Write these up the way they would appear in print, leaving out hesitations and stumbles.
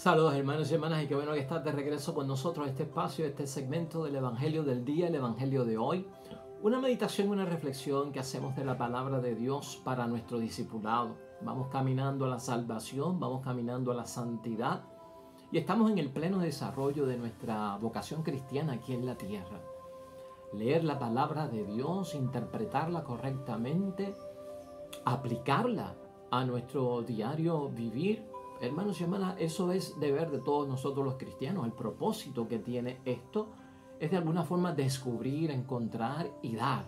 Saludos hermanos y hermanas y qué bueno que estás de regreso con nosotros a este espacio, este segmento del Evangelio del día, el Evangelio de hoy. Una meditación, una reflexión que hacemos de la palabra de Dios para nuestro discipulado. Vamos caminando a la salvación, vamos caminando a la santidad y estamos en el pleno desarrollo de nuestra vocación cristiana aquí en la tierra. Leer la palabra de Dios, interpretarla correctamente, aplicarla a nuestro diario vivir. Hermanos y hermanas, eso es deber de todos nosotros los cristianos. El propósito que tiene esto es de alguna forma descubrir, encontrar y dar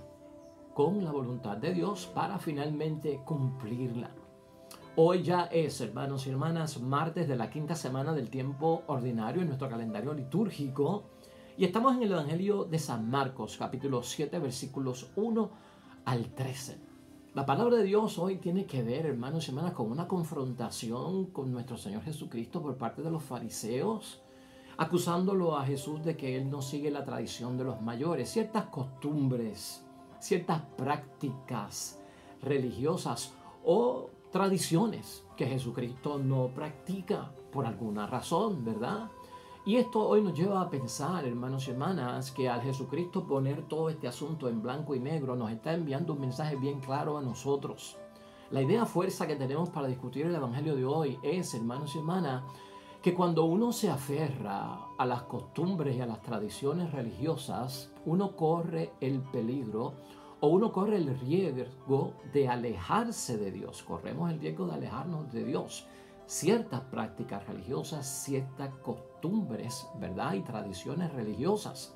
con la voluntad de Dios para finalmente cumplirla. Hoy ya es, hermanos y hermanas, martes de la quinta semana del tiempo ordinario en nuestro calendario litúrgico y estamos en el Evangelio de San Marcos, capítulo 7, versículos 1 al 13. La palabra de Dios hoy tiene que ver, hermanos y hermanas, con una confrontación con nuestro Señor Jesucristo por parte de los fariseos, acusándolo a Jesús de que Él no sigue la tradición de los mayores, ciertas costumbres, ciertas prácticas religiosas o tradiciones que Jesucristo no practica por alguna razón, ¿verdad? Y esto hoy nos lleva a pensar, hermanos y hermanas, que al Jesucristo poner todo este asunto en blanco y negro nos está enviando un mensaje bien claro a nosotros. La idea fuerza que tenemos para discutir el Evangelio de hoy es, hermanos y hermanas, que cuando uno se aferra a las costumbres y a las tradiciones religiosas, uno corre el peligro o uno corre el riesgo de alejarse de Dios. Corremos el riesgo de alejarnos de Dios. Ciertas prácticas religiosas, ciertas costumbres, ¿verdad? Y tradiciones religiosas.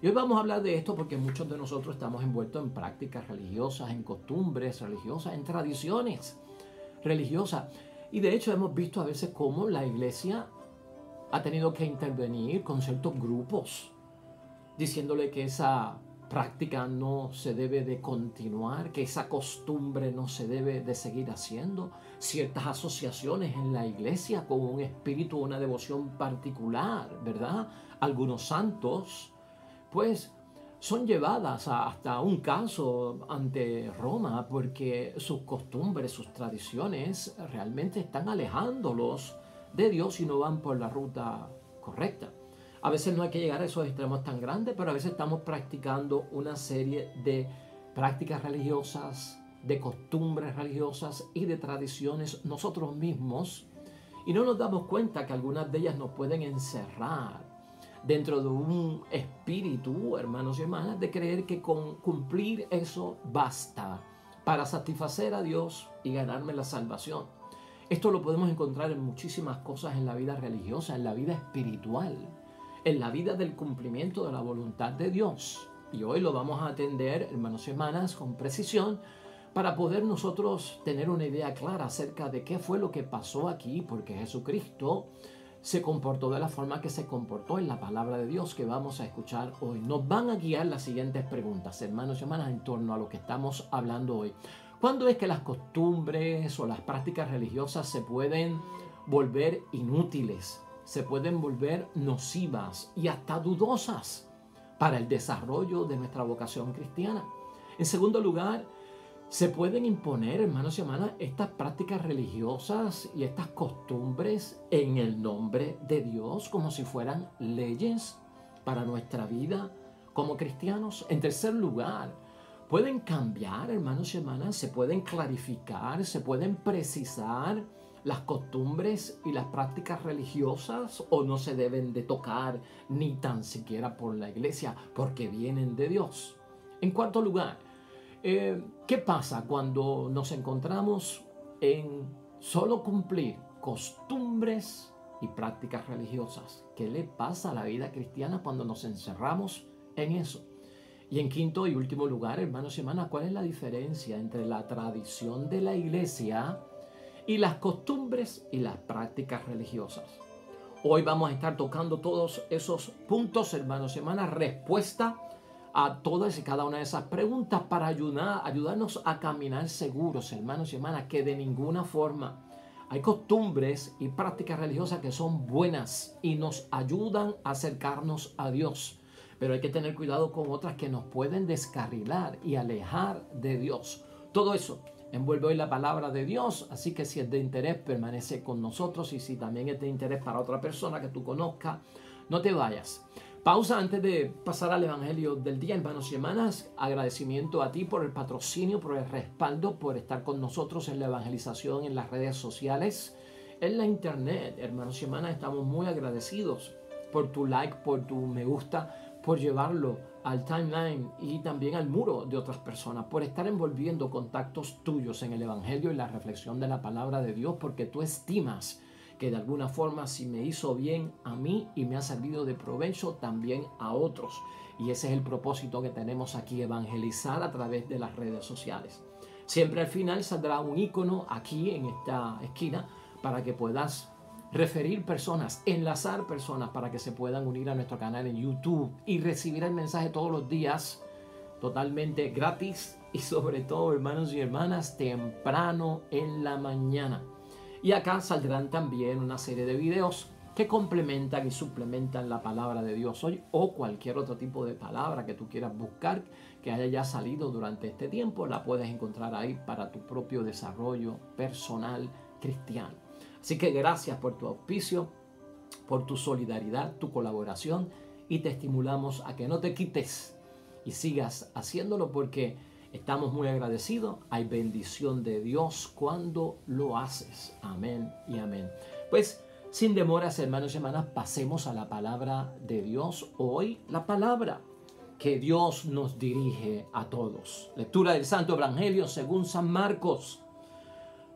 Y hoy vamos a hablar de esto porque muchos de nosotros estamos envueltos en prácticas religiosas, en costumbres religiosas, en tradiciones religiosas. Y de hecho hemos visto a veces cómo la iglesia ha tenido que intervenir con ciertos grupos, diciéndole que esa práctica no se debe de continuar, que esa costumbre no se debe de seguir haciendo. Ciertas asociaciones en la iglesia con un espíritu, una devoción particular, ¿verdad? Algunos santos, pues, son llevadas hasta un caso ante Roma porque sus costumbres, sus tradiciones realmente están alejándolos de Dios y no van por la ruta correcta. A veces no hay que llegar a esos extremos tan grandes, pero a veces estamos practicando una serie de prácticas religiosas, de costumbres religiosas y de tradiciones nosotros mismos y no nos damos cuenta que algunas de ellas nos pueden encerrar dentro de un espíritu, hermanos y hermanas, de creer que con cumplir eso basta para satisfacer a Dios y ganarme la salvación. Esto lo podemos encontrar en muchísimas cosas en la vida religiosa, en la vida espiritual, en la vida del cumplimiento de la voluntad de Dios. Y hoy lo vamos a atender, hermanos y hermanas, con precisión para poder nosotros tener una idea clara acerca de qué fue lo que pasó aquí, porque Jesucristo se comportó de la forma que se comportó en la palabra de Dios que vamos a escuchar hoy. Nos van a guiar las siguientes preguntas, hermanos y hermanas, en torno a lo que estamos hablando hoy. ¿Cuándo es que las costumbres o las prácticas religiosas se pueden volver inútiles? Se pueden volver nocivas y hasta dudosas para el desarrollo de nuestra vocación cristiana. En segundo lugar, se pueden imponer, hermanos y hermanas, estas prácticas religiosas y estas costumbres en el nombre de Dios como si fueran leyes para nuestra vida como cristianos. En tercer lugar, pueden cambiar, hermanos y hermanas, se pueden clarificar, se pueden precisar las costumbres y las prácticas religiosas o no se deben de tocar ni tan siquiera por la iglesia porque vienen de Dios. En cuarto lugar, ¿qué pasa cuando nos encontramos en solo cumplir costumbres y prácticas religiosas? ¿Qué le pasa a la vida cristiana cuando nos encerramos en eso? Y en quinto y último lugar, hermanos y hermanas, ¿cuál es la diferencia entre la tradición de la iglesia y las costumbres y las prácticas religiosas? Hoy vamos a estar tocando todos esos puntos, hermanos y hermanas, respuesta a todas y cada una de esas preguntas para ayudarnos a caminar seguros, hermanos y hermanas, que de ninguna forma hay costumbres y prácticas religiosas que son buenas y nos ayudan a acercarnos a Dios. Pero hay que tener cuidado con otras que nos pueden descarrilar y alejar de Dios. Todo eso envuelve hoy la palabra de Dios, así que si es de interés, permanece con nosotros, y si también es de interés para otra persona que tú conozcas, no te vayas. Pausa antes de pasar al Evangelio del día, hermanos y hermanas. Agradecimiento a ti por el patrocinio, por el respaldo, por estar con nosotros en la evangelización, en las redes sociales, en la internet. Hermanos y hermanas, estamos muy agradecidos por tu like, por tu me gusta, por llevarlo al timeline y también al muro de otras personas, por estar envolviendo contactos tuyos en el Evangelio y la reflexión de la palabra de Dios, porque tú estimas que de alguna forma, si me hizo bien a mí y me ha servido de provecho, también a otros. Y ese es el propósito que tenemos aquí, evangelizar a través de las redes sociales. Siempre al final saldrá un icono aquí en esta esquina para que puedas referir personas, enlazar personas para que se puedan unir a nuestro canal en YouTube y recibir el mensaje todos los días totalmente gratis y sobre todo, hermanos y hermanas, temprano en la mañana. Y acá saldrán también una serie de videos que complementan y suplementan la palabra de Dios hoy o cualquier otro tipo de palabra que tú quieras buscar que haya ya salido durante este tiempo. La puedes encontrar ahí para tu propio desarrollo personal cristiano. Así que gracias por tu auspicio, por tu solidaridad, tu colaboración, y te estimulamos a que no te quites y sigas haciéndolo porque estamos muy agradecidos. Hay bendición de Dios cuando lo haces. Amén y amén. Pues sin demoras, hermanos y hermanas, pasemos a la palabra de Dios. Hoy la palabra que Dios nos dirige a todos. Lectura del Santo Evangelio según San Marcos.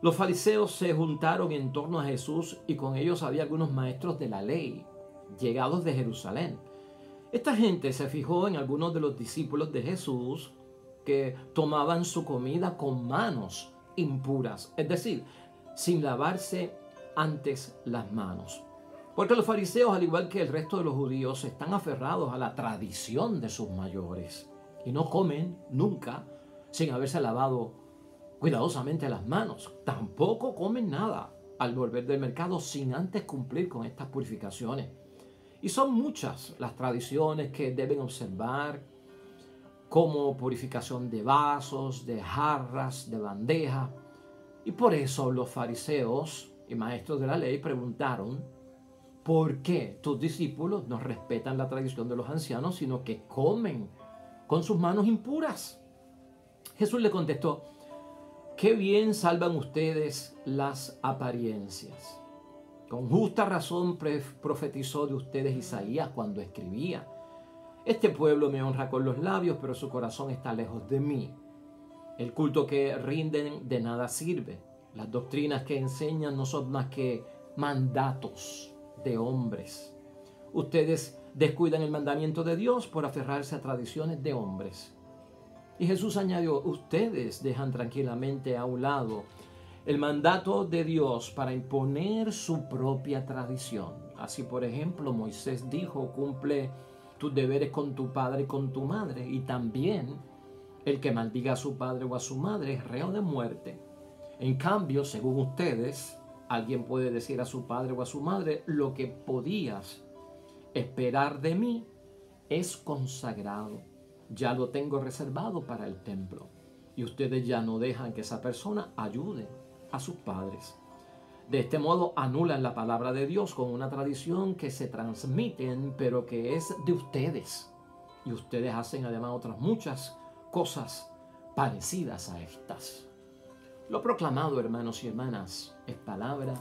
Los fariseos se juntaron en torno a Jesús y con ellos había algunos maestros de la ley, llegados de Jerusalén. Esta gente se fijó en algunos de los discípulos de Jesús que tomaban su comida con manos impuras, es decir, sin lavarse antes las manos. Porque los fariseos, al igual que el resto de los judíos, están aferrados a la tradición de sus mayores y no comen nunca sin haberse lavado cuidadosamente las manos. Tampoco comen nada al volver del mercado sin antes cumplir con estas purificaciones. Y son muchas las tradiciones que deben observar, como purificación de vasos, de jarras, de bandejas. Y por eso los fariseos y maestros de la ley preguntaron: ¿por qué tus discípulos no respetan la tradición de los ancianos, sino que comen con sus manos impuras? Jesús le contestó: qué bien salvan ustedes las apariencias. Con justa razón profetizó de ustedes Isaías cuando escribía: este pueblo me honra con los labios, pero su corazón está lejos de mí. El culto que rinden de nada sirve. Las doctrinas que enseñan no son más que mandatos de hombres. Ustedes descuidan el mandamiento de Dios por aferrarse a tradiciones de hombres. Y Jesús añadió: ustedes dejan tranquilamente a un lado el mandato de Dios para imponer su propia tradición. Así, por ejemplo, Moisés dijo: cumple tus deberes con tu padre y con tu madre. Y también el que maldiga a su padre o a su madre es reo de muerte. En cambio, según ustedes, alguien puede decir a su padre o a su madre: lo que podías esperar de mí es consagrado. Ya lo tengo reservado para el templo. Y ustedes ya no dejan que esa persona ayude a sus padres. De este modo anulan la palabra de Dios con una tradición que se transmiten, pero que es de ustedes. Y ustedes hacen además otras muchas cosas parecidas a estas. Lo proclamado, hermanos y hermanas, es palabra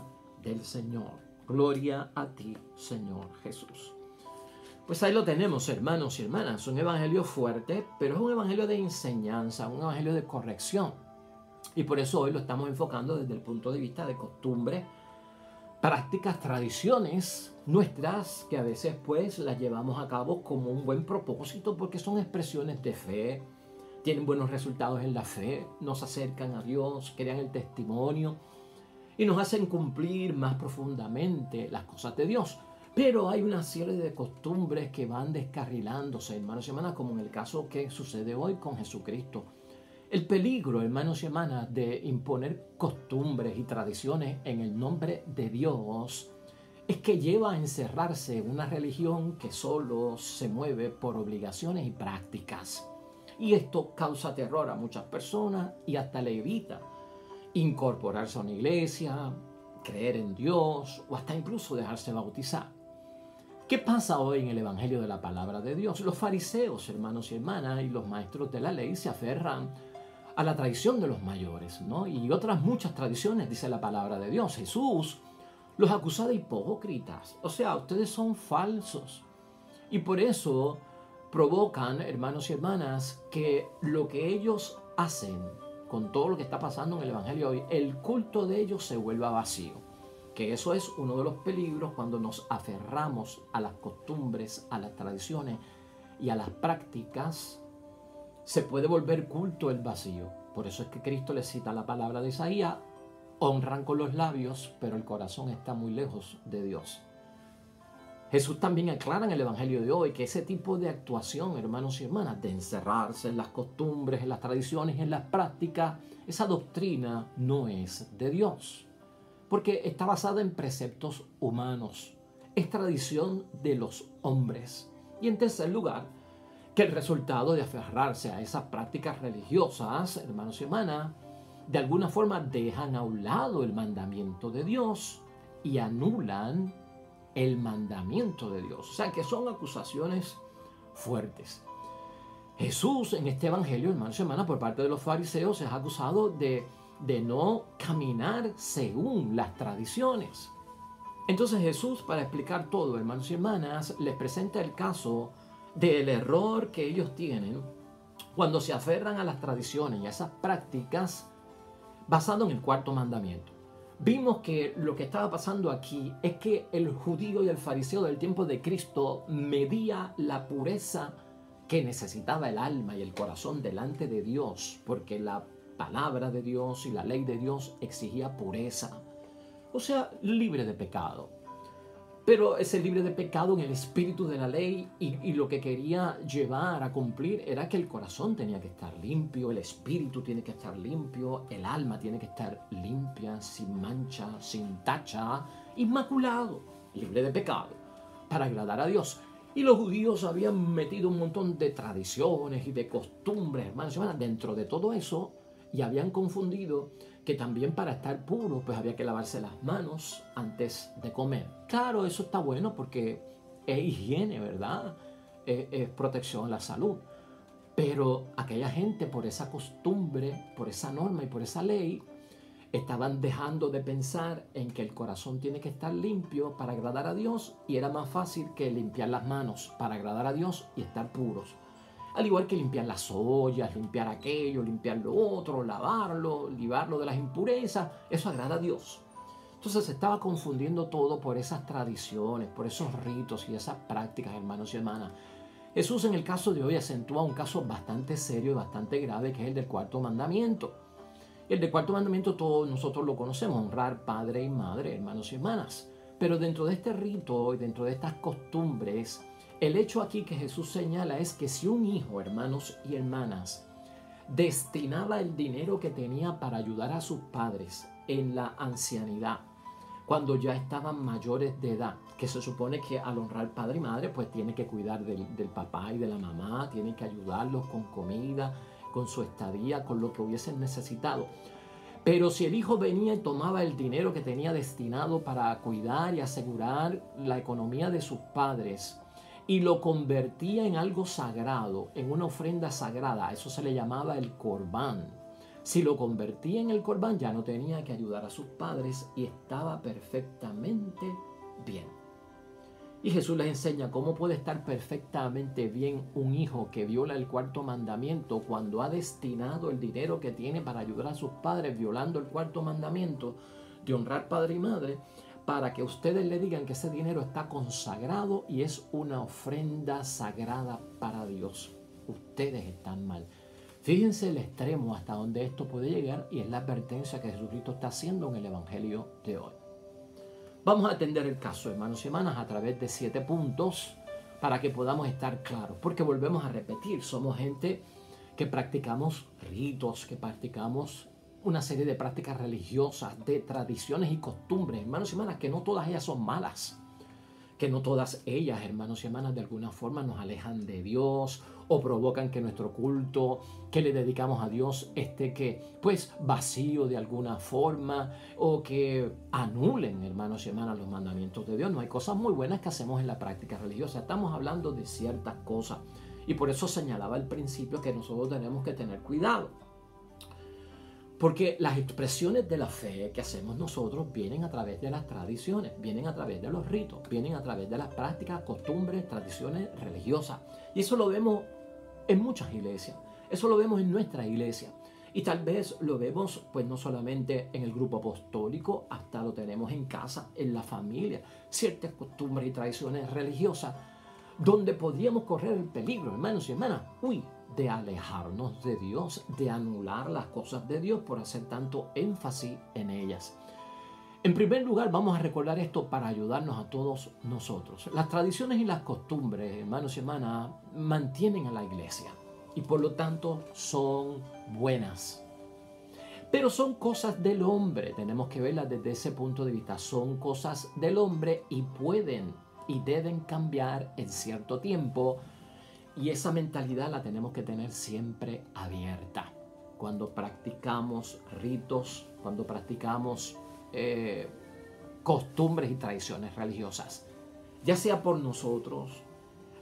del Señor. Gloria a ti, Señor Jesús. Pues ahí lo tenemos, hermanos y hermanas. Un evangelio fuerte, pero es un evangelio de enseñanza, un evangelio de corrección. Y por eso hoy lo estamos enfocando desde el punto de vista de costumbres, prácticas, tradiciones nuestras, que a veces pues las llevamos a cabo como un buen propósito porque son expresiones de fe, tienen buenos resultados en la fe, nos acercan a Dios, crean el testimonio y nos hacen cumplir más profundamente las cosas de Dios. Pero hay una serie de costumbres que van descarrilándose, hermanos y hermanas, como en el caso que sucede hoy con Jesucristo. El peligro, hermanos y hermanas, de imponer costumbres y tradiciones en el nombre de Dios es que lleva a encerrarse en una religión que solo se mueve por obligaciones y prácticas. Y esto causa terror a muchas personas y hasta le evita incorporarse a una iglesia, creer en Dios o hasta incluso dejarse bautizar. ¿Qué pasa hoy en el Evangelio de la Palabra de Dios? Los fariseos, hermanos y hermanas, y los maestros de la ley se aferran a la tradición de los mayores, ¿no? Y otras muchas tradiciones, dice la Palabra de Dios. Jesús los acusa de hipócritas. O sea, ustedes son falsos. Y por eso provocan, hermanos y hermanas, que lo que ellos hacen con todo lo que está pasando en el Evangelio hoy, el culto de ellos se vuelva vacío. Que eso es uno de los peligros cuando nos aferramos a las costumbres, a las tradiciones y a las prácticas. Se puede volver culto el vacío. Por eso es que Cristo le cita la palabra de Isaías: honran con los labios, pero el corazón está muy lejos de Dios. Jesús también aclara en el Evangelio de hoy que ese tipo de actuación, hermanos y hermanas, de encerrarse en las costumbres, en las tradiciones, en las prácticas, esa doctrina no es de Dios, porque está basada en preceptos humanos, es tradición de los hombres. Y en tercer lugar, que el resultado de aferrarse a esas prácticas religiosas, hermanos y hermanas, de alguna forma dejan a un lado el mandamiento de Dios y anulan el mandamiento de Dios. O sea, que son acusaciones fuertes. Jesús en este evangelio, hermanos y hermanas, por parte de los fariseos, es acusado de no caminar según las tradiciones. Entonces Jesús, para explicar todo, hermanos y hermanas, les presenta el caso del error que ellos tienen cuando se aferran a las tradiciones y a esas prácticas basado en el cuarto mandamiento. Vimos que lo que estaba pasando aquí es que el judío y el fariseo del tiempo de Cristo medía la pureza que necesitaba el alma y el corazón delante de Dios, porque la palabra de Dios y la ley de Dios exigía pureza, o sea, libre de pecado. Pero ese libre de pecado en el espíritu de la ley y lo que quería llevar a cumplir era que el corazón tenía que estar limpio, el espíritu tiene que estar limpio, el alma tiene que estar limpia, sin mancha, sin tacha, inmaculado, libre de pecado, para agradar a Dios. Y los judíos habían metido un montón de tradiciones y de costumbres, hermanos y hermanas, dentro de todo eso, y habían confundido que también para estar puro pues había que lavarse las manos antes de comer. Claro, eso está bueno porque es higiene, ¿verdad? Es protección a la salud. Pero aquella gente, por esa costumbre, por esa norma y por esa ley, estaban dejando de pensar en que el corazón tiene que estar limpio para agradar a Dios, y era más fácil que limpiar las manos para agradar a Dios y estar puros. Al igual que limpiar las ollas, limpiar aquello, limpiar lo otro, lavarlo, librarlo de las impurezas, eso agrada a Dios. Entonces se estaba confundiendo todo por esas tradiciones, por esos ritos y esas prácticas, hermanos y hermanas. Jesús en el caso de hoy acentúa un caso bastante serio y bastante grave, que es el del cuarto mandamiento. El del cuarto mandamiento todos nosotros lo conocemos: honrar padre y madre, hermanos y hermanas. Pero dentro de este rito y dentro de estas costumbres, el hecho aquí que Jesús señala es que si un hijo, hermanos y hermanas, destinaba el dinero que tenía para ayudar a sus padres en la ancianidad, cuando ya estaban mayores de edad, que se supone que al honrar padre y madre, pues tiene que cuidar del papá y de la mamá, tiene que ayudarlos con comida, con su estadía, con lo que hubiesen necesitado. Pero si el hijo venía y tomaba el dinero que tenía destinado para cuidar y asegurar la economía de sus padres y lo convertía en algo sagrado, en una ofrenda sagrada, eso se le llamaba el corbán. Si lo convertía en el corbán, ya no tenía que ayudar a sus padres y estaba perfectamente bien. Y Jesús les enseña cómo puede estar perfectamente bien un hijo que viola el cuarto mandamiento cuando ha destinado el dinero que tiene para ayudar a sus padres, violando el cuarto mandamiento de honrar padre y madre, para que ustedes le digan que ese dinero está consagrado y es una ofrenda sagrada para Dios. Ustedes están mal. Fíjense el extremo hasta donde esto puede llegar, y es la advertencia que Jesucristo está haciendo en el Evangelio de hoy. Vamos a atender el caso, hermanos y hermanas, a través de 7 puntos para que podamos estar claros. Porque volvemos a repetir, somos gente que practicamos ritos, que practicamos una serie de prácticas religiosas, de tradiciones y costumbres, hermanos y hermanas, que no todas ellas son malas. que no todas ellas, hermanos y hermanas, de alguna forma nos alejan de Dios o provocan que nuestro culto que le dedicamos a Dios esté pues vacío de alguna forma o que anulen, hermanos y hermanas, los mandamientos de Dios. No hay cosas muy buenas que hacemos en la práctica religiosa. Estamos hablando de ciertas cosas y por eso señalaba al principio que nosotros tenemos que tener cuidado. Porque las expresiones de la fe que hacemos nosotros vienen a través de las tradiciones, vienen a través de los ritos, vienen a través de las prácticas, costumbres, tradiciones religiosas. Y eso lo vemos en muchas iglesias, eso lo vemos en nuestra iglesia. Y tal vez lo vemos pues no solamente en el grupo apostólico, hasta lo tenemos en casa, en la familia, ciertas costumbres y tradiciones religiosas, donde podríamos correr el peligro, hermanos y hermanas, de alejarnos de Dios, de anular las cosas de Dios por hacer tanto énfasis en ellas. En primer lugar, vamos a recordar esto para ayudarnos a todos nosotros. Las tradiciones y las costumbres, hermanos y hermanas, mantienen a la iglesia y por lo tanto son buenas. Pero son cosas del hombre, tenemos que verlas desde ese punto de vista. Son cosas del hombre y pueden y deben cambiar en cierto tiempo. Y esa mentalidad la tenemos que tener siempre abierta. Cuando practicamos ritos, cuando practicamos costumbres y tradiciones religiosas, ya sea por nosotros,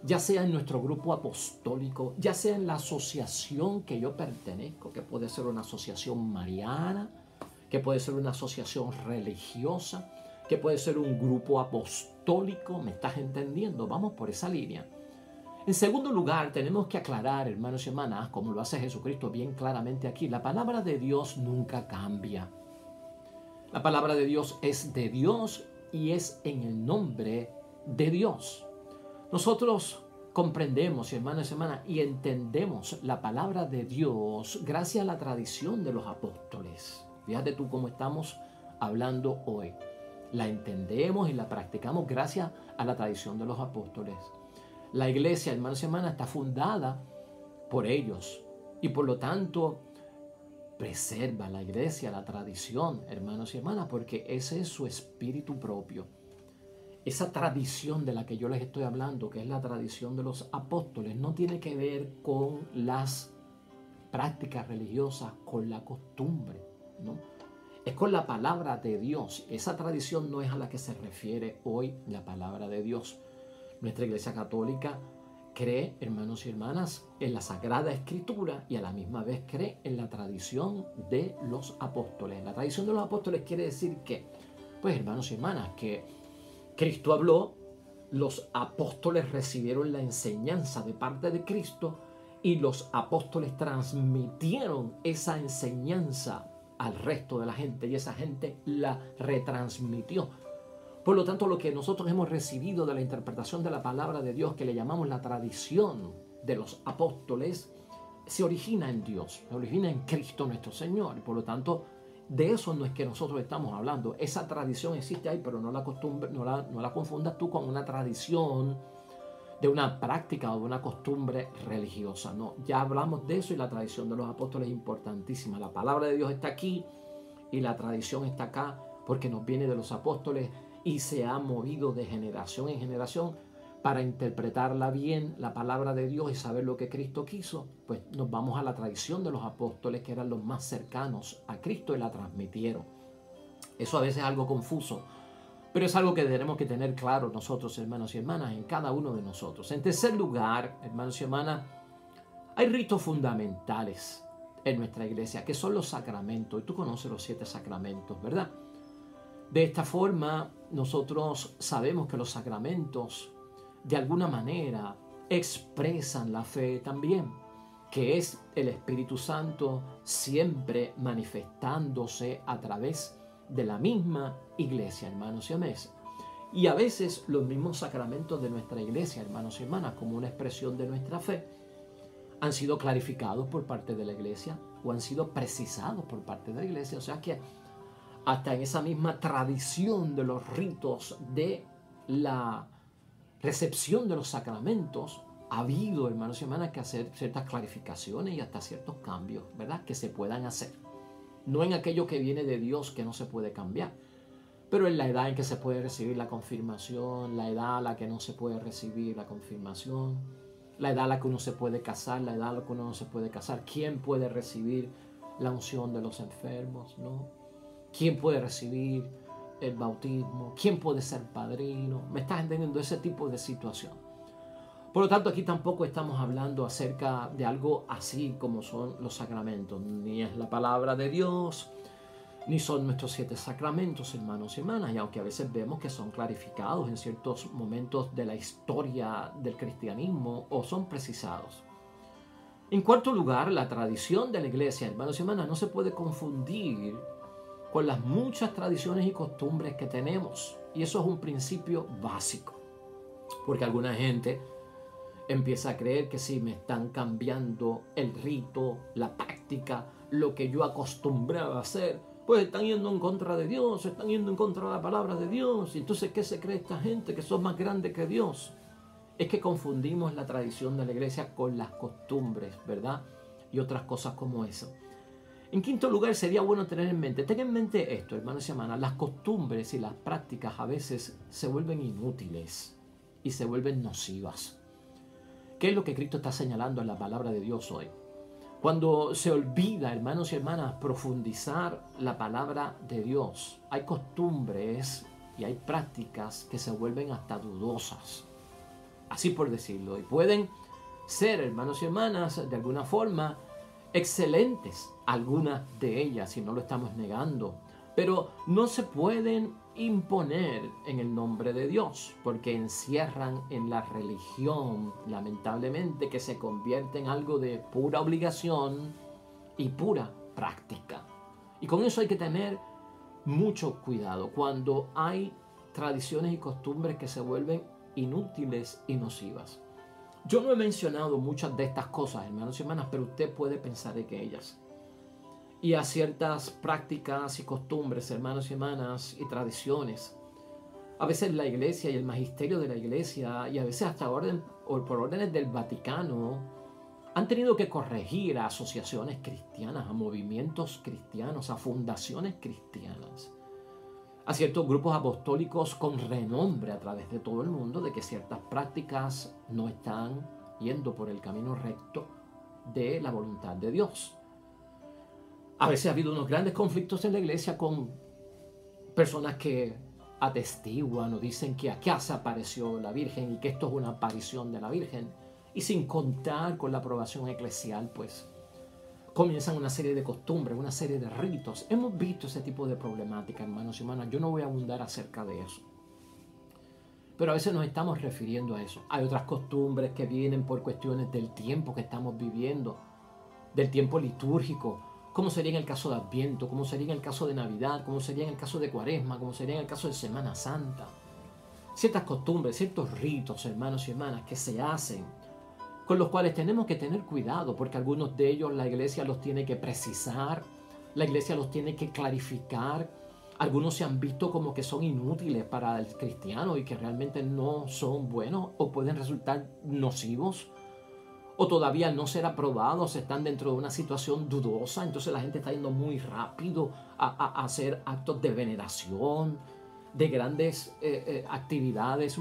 ya sea en nuestro grupo apostólico, ya sea en la asociación que yo pertenezco, que puede ser una asociación mariana, que puede ser una asociación religiosa, que puede ser un grupo apostólico, ¿me estás entendiendo? Vamos por esa línea. En segundo lugar, tenemos que aclarar, hermanos y hermanas, como lo hace Jesucristo bien claramente aquí, la palabra de Dios nunca cambia. La palabra de Dios es de Dios y es en el nombre de Dios. Nosotros comprendemos, hermanos y hermanas, y entendemos la palabra de Dios gracias a la tradición de los apóstoles. Fíjate tú cómo estamos hablando hoy. La entendemos y la practicamos gracias a la tradición de los apóstoles. La iglesia, hermanos y hermanas, está fundada por ellos y por lo tanto preserva la iglesia, la tradición, hermanos y hermanas, porque ese es su espíritu propio. Esa tradición de la que yo les estoy hablando, que es la tradición de los apóstoles, no tiene que ver con las prácticas religiosas, con la costumbre, ¿no? Es con la palabra de Dios. Esa tradición no es a la que se refiere hoy la palabra de Dios. Nuestra Iglesia Católica cree, hermanos y hermanas, en la Sagrada Escritura y a la misma vez cree en la tradición de los apóstoles. La tradición de los apóstoles quiere decir que, pues hermanos y hermanas, que Cristo habló, los apóstoles recibieron la enseñanza de parte de Cristo y los apóstoles transmitieron esa enseñanza al resto de la gente y esa gente la retransmitió. Por lo tanto, lo que nosotros hemos recibido de la interpretación de la palabra de Dios, que le llamamos la tradición de los apóstoles, se origina en Dios, se origina en Cristo nuestro Señor. Y por lo tanto, de eso no es que nosotros estamos hablando. Esa tradición existe ahí, pero no la confundas tú con una tradición de una práctica o de una costumbre religiosa. No, ya hablamos de eso y la tradición de los apóstoles es importantísima. La palabra de Dios está aquí y la tradición está acá porque nos viene de los apóstoles y se ha movido de generación en generación. Para interpretarla bien, la palabra de Dios y saber lo que Cristo quiso, pues nos vamos a la tradición de los apóstoles, que eran los más cercanos a Cristo y la transmitieron. Eso a veces es algo confuso, pero es algo que tenemos que tener claro nosotros, hermanos y hermanas, en cada uno de nosotros. En tercer lugar, hermanos y hermanas, hay ritos fundamentales en nuestra iglesia, que son los sacramentos. Y tú conoces los 7 sacramentos, ¿verdad? De esta forma, nosotros sabemos que los sacramentos de alguna manera expresan la fe también, que es el Espíritu Santo siempre manifestándose a través de la misma iglesia, hermanos y hermanas. Y a veces los mismos sacramentos de nuestra iglesia, hermanos y hermanas, como una expresión de nuestra fe, han sido clarificados por parte de la iglesia o han sido precisados por parte de la iglesia. O sea que hasta en esa misma tradición de los ritos de la recepción de los sacramentos, ha habido, hermanos y hermanas, que hacer ciertas clarificaciones y hasta ciertos cambios, ¿verdad?, que se puedan hacer. No en aquello que viene de Dios, que no se puede cambiar, pero es la edad en que se puede recibir la confirmación, la edad a la que no se puede recibir la confirmación, la edad a la que uno se puede casar, la edad a la que uno no se puede casar. ¿Quién puede recibir la unción de los enfermos? ¿No? ¿Quién puede recibir el bautismo? ¿Quién puede ser padrino? ¿Me estás entendiendo? Ese tipo de situación. Por lo tanto, aquí tampoco estamos hablando acerca de algo así como son los sacramentos. Ni es la palabra de Dios, ni son nuestros 7 sacramentos, hermanos y hermanas. Y aunque a veces vemos que son clarificados en ciertos momentos de la historia del cristianismo o son precisados. En cuarto lugar, la tradición de la iglesia, hermanos y hermanas, no se puede confundir con las muchas tradiciones y costumbres que tenemos. Y eso es un principio básico. Porque alguna gente empieza a creer que si me están cambiando el rito, la práctica, lo que yo acostumbraba a hacer, pues están yendo en contra de Dios, están yendo en contra de la palabra de Dios. Y entonces, ¿qué se cree esta gente? Que son más grandes que Dios. Es que confundimos la tradición de la iglesia con las costumbres, ¿verdad? Y otras cosas como eso. En quinto lugar, sería bueno tener en mente, ten en mente esto, hermanos y hermanas, las costumbres y las prácticas a veces se vuelven inútiles y se vuelven nocivas. ¿Qué es lo que Cristo está señalando en la palabra de Dios hoy? Cuando se olvida, hermanos y hermanas, profundizar la palabra de Dios, hay costumbres y hay prácticas que se vuelven hasta dudosas, así por decirlo, y pueden ser, hermanos y hermanas, de alguna forma excelentes, algunas de ellas, si no lo estamos negando, pero no se pueden imponer en el nombre de Dios, porque encierran en la religión, lamentablemente, que se convierte en algo de pura obligación y pura práctica. Y con eso hay que tener mucho cuidado cuando hay tradiciones y costumbres que se vuelven inútiles y nocivas. Yo no he mencionado muchas de estas cosas, hermanos y hermanas, pero usted puede pensar en ellas. Y a ciertas prácticas y costumbres, hermanos y hermanas, y tradiciones. A veces la iglesia y el magisterio de la iglesia, y a veces hasta por órdenes del Vaticano, han tenido que corregir a asociaciones cristianas, a movimientos cristianos, a fundaciones cristianas, a ciertos grupos apostólicos con renombre a través de todo el mundo de que ciertas prácticas no están yendo por el camino recto de la voluntad de Dios. A veces ha habido unos grandes conflictos en la iglesia con personas que atestiguan o dicen que aquí se apareció la Virgen y que esto es una aparición de la Virgen. Y sin contar con la aprobación eclesial, pues comienzan una serie de costumbres, una serie de ritos. Hemos visto ese tipo de problemática, hermanos y hermanas. Yo no voy a abundar acerca de eso. Pero a veces nos estamos refiriendo a eso. Hay otras costumbres que vienen por cuestiones del tiempo que estamos viviendo, del tiempo litúrgico, como sería en el caso de Adviento, como sería en el caso de Navidad, como sería en el caso de Cuaresma, como sería en el caso de Semana Santa. Ciertas costumbres, ciertos ritos, hermanos y hermanas, que se hacen, con los cuales tenemos que tener cuidado, porque algunos de ellos la iglesia los tiene que precisar, la iglesia los tiene que clarificar. Algunos se han visto como que son inútiles para el cristiano y que realmente no son buenos o pueden resultar nocivos, o todavía al no ser aprobados están dentro de una situación dudosa. Entonces la gente está yendo muy rápido a hacer actos de veneración, de grandes actividades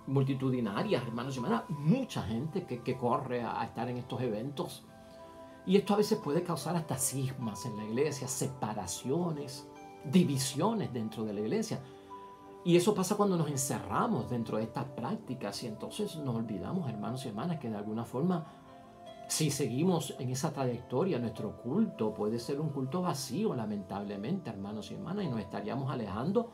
multitudinarias, hermanos y hermanas. Mucha gente que corre a estar en estos eventos. Y esto a veces puede causar hasta cismas en la iglesia, separaciones, divisiones dentro de la iglesia. Y eso pasa cuando nos encerramos dentro de estas prácticas y entonces nos olvidamos, hermanos y hermanas, que de alguna forma, si seguimos en esa trayectoria, nuestro culto puede ser un culto vacío, lamentablemente, hermanos y hermanas, y nos estaríamos alejando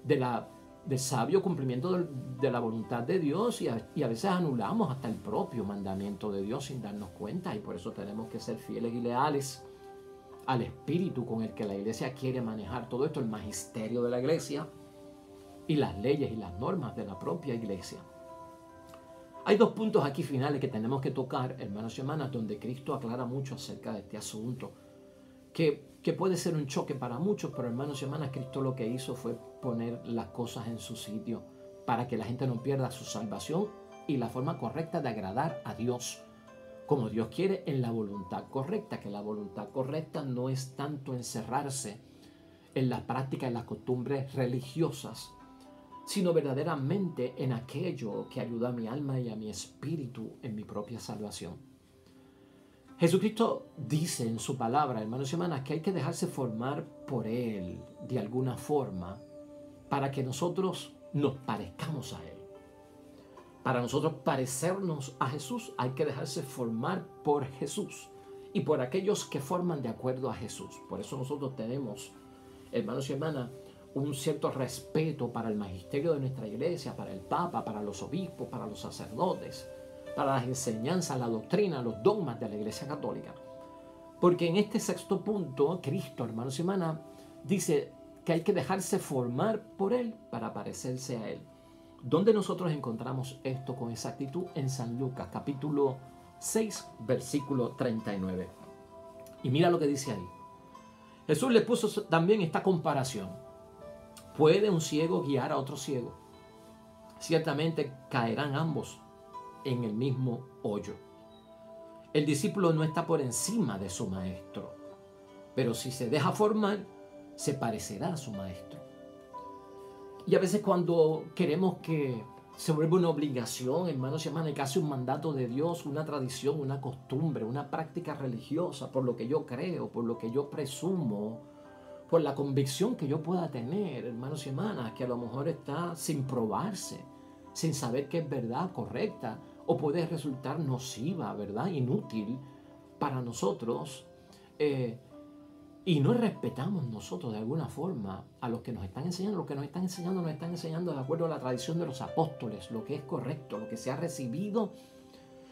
del sabio cumplimiento de la voluntad de Dios y a veces anulamos hasta el propio mandamiento de Dios sin darnos cuenta, y por eso tenemos que ser fieles y leales al espíritu con el que la iglesia quiere manejar todo esto, el magisterio de la iglesia y las leyes y las normas de la propia iglesia. Hay dos puntos aquí finales que tenemos que tocar, hermanos y hermanas, donde Cristo aclara mucho acerca de este asunto, que puede ser un choque para muchos, pero hermanos y hermanas, Cristo lo que hizo fue poner las cosas en su sitio para que la gente no pierda su salvación y la forma correcta de agradar a Dios, como Dios quiere, en la voluntad correcta, que la voluntad correcta no es tanto encerrarse en las prácticas y las costumbres religiosas, sino verdaderamente en aquello que ayuda a mi alma y a mi espíritu en mi propia salvación. Jesucristo dice en su palabra, hermanos y hermanas, que hay que dejarse formar por Él de alguna forma para que nosotros nos parezcamos a Él. Para nosotros parecernos a Jesús hay que dejarse formar por Jesús y por aquellos que forman de acuerdo a Jesús. Por eso nosotros tenemos, hermanos y hermanas, un cierto respeto para el magisterio de nuestra iglesia, para el Papa, para los obispos, para los sacerdotes, para las enseñanzas, la doctrina, los dogmas de la Iglesia Católica. Porque en este sexto punto, Cristo, hermanos y hermanas, dice que hay que dejarse formar por Él para parecerse a Él. ¿Dónde nosotros encontramos esto con exactitud? En San Lucas, capítulo 6, versículo 39. Y mira lo que dice ahí. Jesús le puso también esta comparación. ¿Puede un ciego guiar a otro ciego? Ciertamente caerán ambos en el mismo hoyo. El discípulo no está por encima de su maestro, pero si se deja formar, se parecerá a su maestro. Y a veces cuando queremos que se vuelva una obligación, hermanos y hermanas, casi un mandato de Dios, una tradición, una costumbre, una práctica religiosa, por lo que yo creo, por lo que yo presumo, por la convicción que yo pueda tener, hermanos y hermanas, que a lo mejor está sin probarse, sin saber que es verdad, correcta, o puede resultar nociva, ¿verdad? Inútil para nosotros. Y no respetamos nosotros de alguna forma a los que nos están enseñando. Lo que nos están enseñando de acuerdo a la tradición de los apóstoles, lo que es correcto, lo que se ha recibido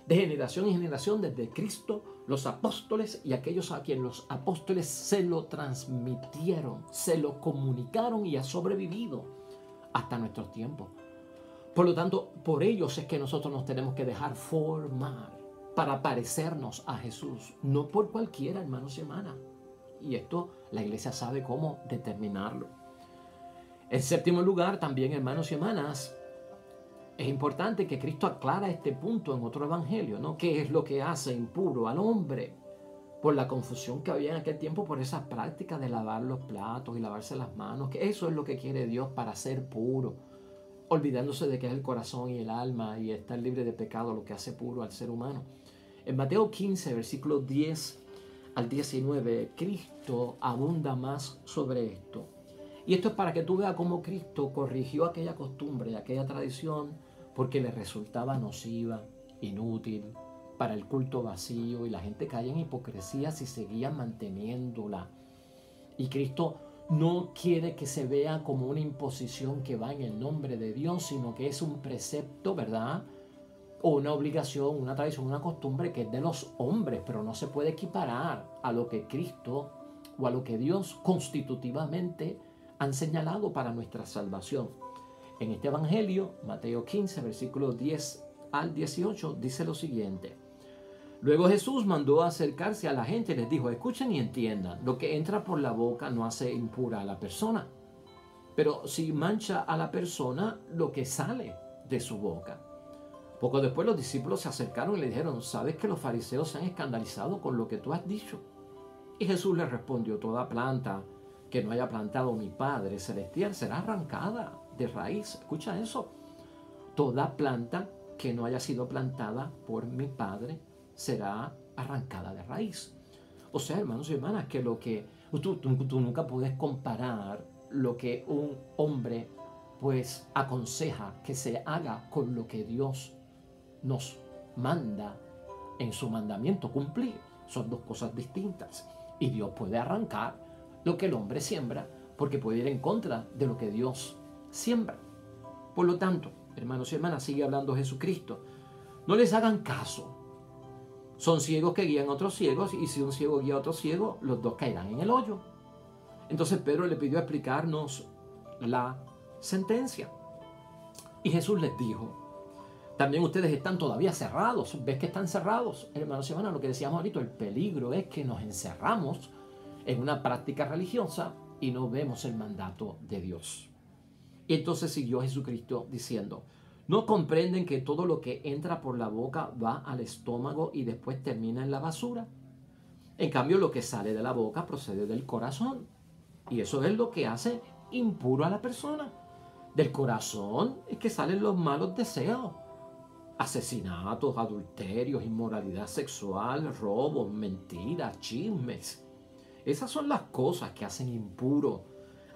de generación en generación desde Cristo, los apóstoles y aquellos a quienes los apóstoles se lo transmitieron, se lo comunicaron y ha sobrevivido hasta nuestros tiempos. Por lo tanto, por ellos es que nosotros nos tenemos que dejar formar para parecernos a Jesús, no por cualquiera, hermanos y hermanas. Y esto la iglesia sabe cómo determinarlo. En séptimo lugar, también, hermanos y hermanas, es importante que Cristo aclara este punto en otro evangelio, ¿no? ¿Qué es lo que hace impuro al hombre? Por la confusión que había en aquel tiempo por esas prácticas de lavar los platos y lavarse las manos, que eso es lo que quiere Dios para ser puro, olvidándose de que es el corazón y el alma y estar libre de pecado lo que hace puro al ser humano. En Mateo 15, versículos 10 al 19, Cristo abunda más sobre esto. Y esto es para que tú veas cómo Cristo corrigió aquella costumbre, aquella tradición, porque le resultaba nociva, inútil, para el culto vacío, y la gente caía en hipocresía si seguía manteniéndola. Y Cristo no quiere que se vea como una imposición que va en el nombre de Dios, sino que es un precepto, ¿verdad? O una obligación, una tradición, una costumbre que es de los hombres, pero no se puede equiparar a lo que Cristo o a lo que Dios constitutivamente han señalado para nuestra salvación. En este evangelio, Mateo 15, versículos 10 al 18, dice lo siguiente. Luego Jesús mandó a acercarse a la gente y les dijo, escuchen y entiendan, lo que entra por la boca no hace impura a la persona, pero sí mancha a la persona lo que sale de su boca. Poco después los discípulos se acercaron y le dijeron, ¿sabes que los fariseos se han escandalizado con lo que tú has dicho? Y Jesús les respondió, toda planta que no haya plantado mi Padre Celestial será arrancada de raíz. Escucha eso. Toda planta que no haya sido plantada por mi Padre será arrancada de raíz. O sea, hermanos y hermanas, que lo que tú nunca puedes comparar lo que un hombre pues aconseja que se haga con lo que Dios nos manda en su mandamiento cumplir. Son dos cosas distintas. Y Dios puede arrancar lo que el hombre siembra, porque puede ir en contra de lo que Dios siembra. Por lo tanto, hermanos y hermanas, sigue hablando Jesucristo. No les hagan caso. Son ciegos que guían a otros ciegos, y si un ciego guía a otro ciego, los dos caerán en el hoyo. Entonces Pedro le pidió explicarnos la sentencia. Y Jesús les dijo, también ustedes están todavía cerrados. ¿Ves que están cerrados? Hermanos y hermanas, lo que decíamos ahorita, el peligro es que nos encerramos en una práctica religiosa y no vemos el mandato de Dios. Y entonces siguió Jesucristo diciendo, ¿no comprenden que todo lo que entra por la boca va al estómago y después termina en la basura? En cambio, lo que sale de la boca procede del corazón. Y eso es lo que hace impuro a la persona. Del corazón es que salen los malos deseos. Asesinatos, adulterios, inmoralidad sexual, robos, mentiras, chismes. Esas son las cosas que hacen impuro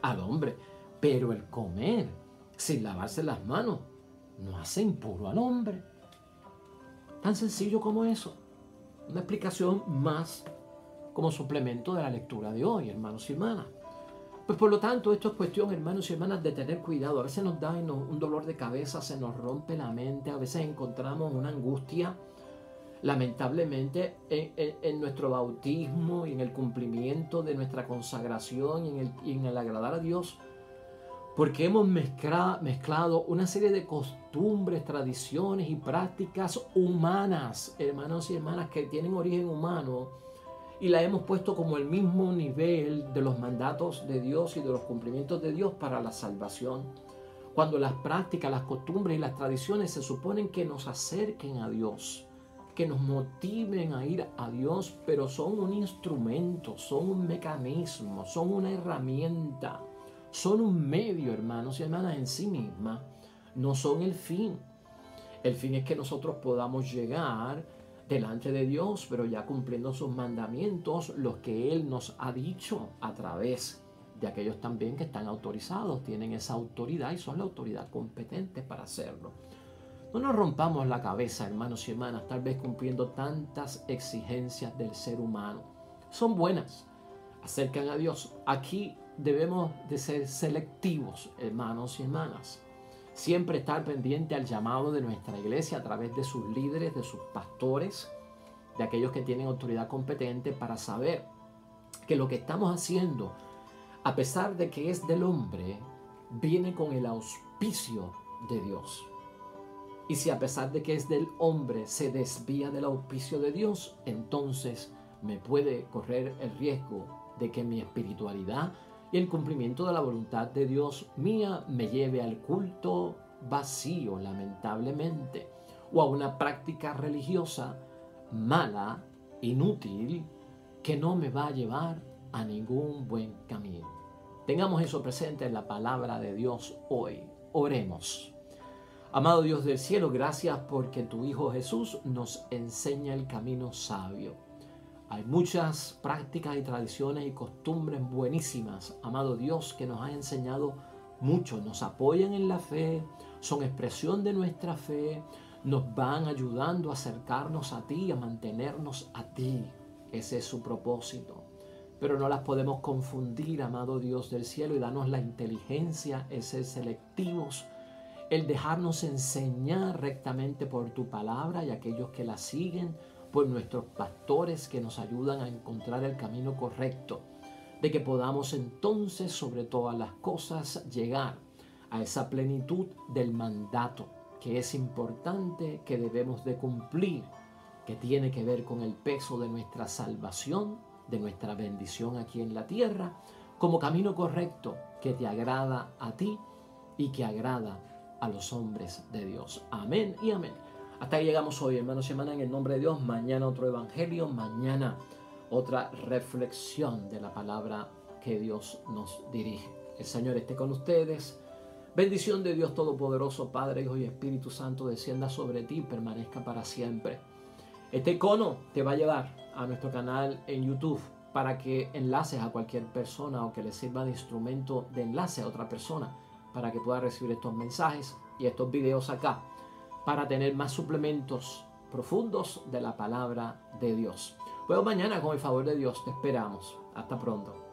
al hombre. Pero el comer sin lavarse las manos no hace impuro al hombre. Tan sencillo como eso. Una explicación más como suplemento de la lectura de hoy, hermanos y hermanas. Pues por lo tanto, esto es cuestión, hermanos y hermanas, de tener cuidado. A veces nos da un dolor de cabeza, se nos rompe la mente, a veces encontramos una angustia, lamentablemente, en nuestro bautismo y en el cumplimiento de nuestra consagración y en el agradar a Dios, porque hemos mezclado una serie de costumbres, tradiciones y prácticas humanas, hermanos y hermanas, que tienen origen humano, y la hemos puesto como el mismo nivel de los mandatos de Dios y de los cumplimientos de Dios para la salvación. Cuando las prácticas, las costumbres y las tradiciones se suponen que nos acerquen a Dios, que nos motiven a ir a Dios, pero son un instrumento, son un mecanismo, son una herramienta, son un medio, hermanos y hermanas, en sí mismas, no son el fin. El fin es que nosotros podamos llegar delante de Dios, pero ya cumpliendo sus mandamientos, los que Él nos ha dicho a través de aquellos también que están autorizados, tienen esa autoridad y son la autoridad competente para hacerlo. No nos rompamos la cabeza, hermanos y hermanas, tal vez cumpliendo tantas exigencias del ser humano. Son buenas, acercan a Dios. Aquí debemos de ser selectivos, hermanos y hermanas. Siempre estar pendiente al llamado de nuestra iglesia a través de sus líderes, de sus pastores, de aquellos que tienen autoridad competente, para saber que lo que estamos haciendo, a pesar de que es del hombre, viene con el auspicio de Dios. Y si a pesar de que es del hombre se desvía del auspicio de Dios, entonces me puede correr el riesgo de que mi espiritualidad y el cumplimiento de la voluntad de Dios mía me lleve al culto vacío, lamentablemente, o a una práctica religiosa mala, inútil, que no me va a llevar a ningún buen camino. Tengamos eso presente en la palabra de Dios hoy. Oremos. Amado Dios del cielo, gracias porque tu Hijo Jesús nos enseña el camino sabio. Hay muchas prácticas y tradiciones y costumbres buenísimas, amado Dios, que nos ha enseñado mucho. Nos apoyan en la fe, son expresión de nuestra fe, nos van ayudando a acercarnos a ti, a mantenernos a ti. Ese es su propósito. Pero no las podemos confundir, amado Dios del cielo, y danos la inteligencia, el ser selectivos, el dejarnos enseñar rectamente por tu palabra y aquellos que la siguen, por nuestros pastores que nos ayudan a encontrar el camino correcto, de que podamos entonces sobre todas las cosas llegar a esa plenitud del mandato que es importante, que debemos de cumplir, que tiene que ver con el peso de nuestra salvación, de nuestra bendición aquí en la tierra, como camino correcto que te agrada a ti y que agrada a los hombres de Dios. Amén y amén. Hasta ahí llegamos hoy, hermanos y hermanas, en el nombre de Dios. Mañana otro evangelio, mañana otra reflexión de la palabra que Dios nos dirige. El Señor esté con ustedes. Bendición de Dios Todopoderoso, Padre, Hijo y Espíritu Santo, descienda sobre ti y permanezca para siempre. Este icono te va a llevar a nuestro canal en YouTube para que enlaces a cualquier persona o que le sirva de instrumento de enlace a otra persona para que pueda recibir estos mensajes y estos videos acá, para tener más suplementos profundos de la palabra de Dios. Luego mañana, con el favor de Dios, te esperamos. Hasta pronto.